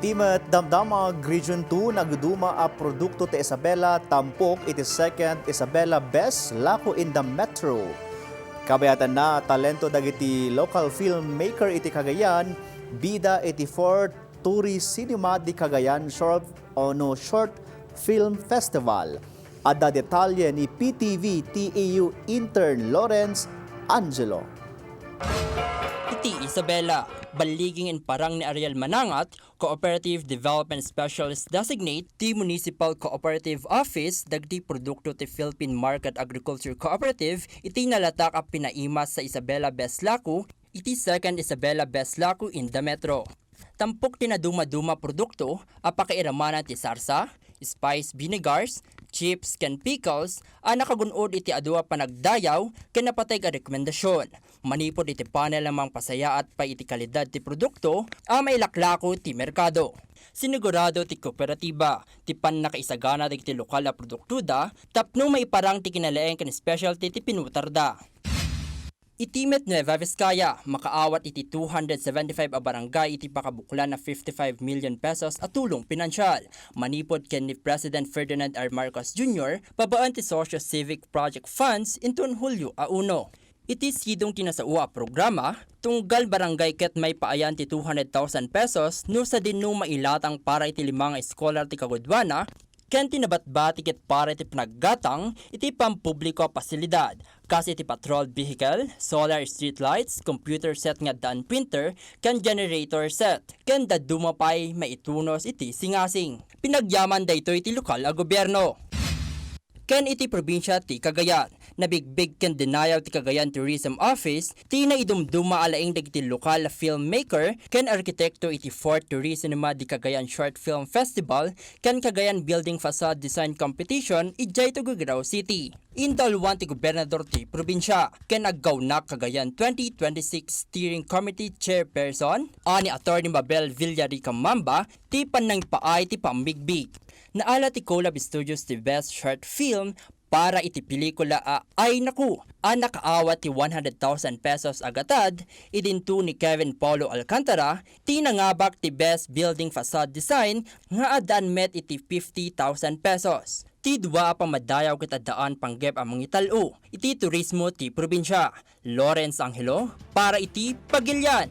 Itimet DAMDAMAG Region 2 Nagduduma a produkto ti Isabela tampok iti second Isabela Best Laku in the Metro. Kabayatan na talento dagiti local filmmaker iti Cagayan, bida iti 4 Tourist Cinema di Cagayan short film festival. Adda detalye ni PTV TAU Intern Lawrence Angelo. Iti Isabela, baliging in parang ni Ariel Manangat, Cooperative Development Specialist Designate, ti Municipal Cooperative Office, dagdi produkto ti Philippine Market Agriculture Cooperative, iti nalatak a pinaimas sa Isabela Best Laku, iti second Isabela Best Laku in the Metro. Tampok tinaduma-duma produkto, apakairamanan ti sarsa, spice vinegars, chips ken pickles, nakagunod iti adwa panagdayaw ken napatay ka rekomendasyon. Manipod iti panel lamang pasaya at pa iti kalidad ti produkto, mailaklako ti merkado. Sinigurado ti kooperatiba, ti pan nakaisagana ti lokal na produktuda, tapno maiparang ti kinalaeng ken specialty ti pinutarda. Itimet Nueva Vizcaya, makaawat iti 275 a barangay iti pakabuklan na 55 million pesos at tulong pinansyal. Manipod ken ni President Ferdinand R. Marcos Jr. babaan ti Social Civic Project Funds inton Hulyo a 1. Iti sidong tinasaua programa, tunggal barangay ket may paayan ti 200,000 pesos no sa dinno mailatang para iti limang scholar ti Kagudwana, ken tinabatbat tiket para iti panaggatang iti pampubliko pasilidad. Kasi iti patrol vehicle, solar street lights, computer set nga daan printer, ken generator set, ken daduma pay maitunos iti singasing. Pinagyaman dayto iti lokal a gobyerno. Ken iti probinsya ti Cagayan, nabigbig ken denial ti Cagayan Tourism Office, ti na idumduma alaing dagiti lokal filmmaker, ken arkitekto iti 4th Tourist Cinema di Cagayan Short Film Festival, ken Cagayan Building Facade Design Competition, ijay to Gugao City. Indalwan ti gobernador ti probinsya, ken aggawnak Cagayan 2026 Steering Committee Chairperson, ani Attorney Mabel Villarica Mamba, ti panang paay ti pambigbig. Naala ti Collab Studios ti Best Short Film para iti pelikula ay naku, nakaawat ti 100,000 pesos agatad, idinto ni Kevin Paulo Alcantara, ti nangabak ti Best Building Facade Design nga adan met iti 50,000 pesos. Ti dua pamadayaw kitadaan panggep amang italo, iti turismo ti probinsya. Lawrence Angelo para iti Pagilian.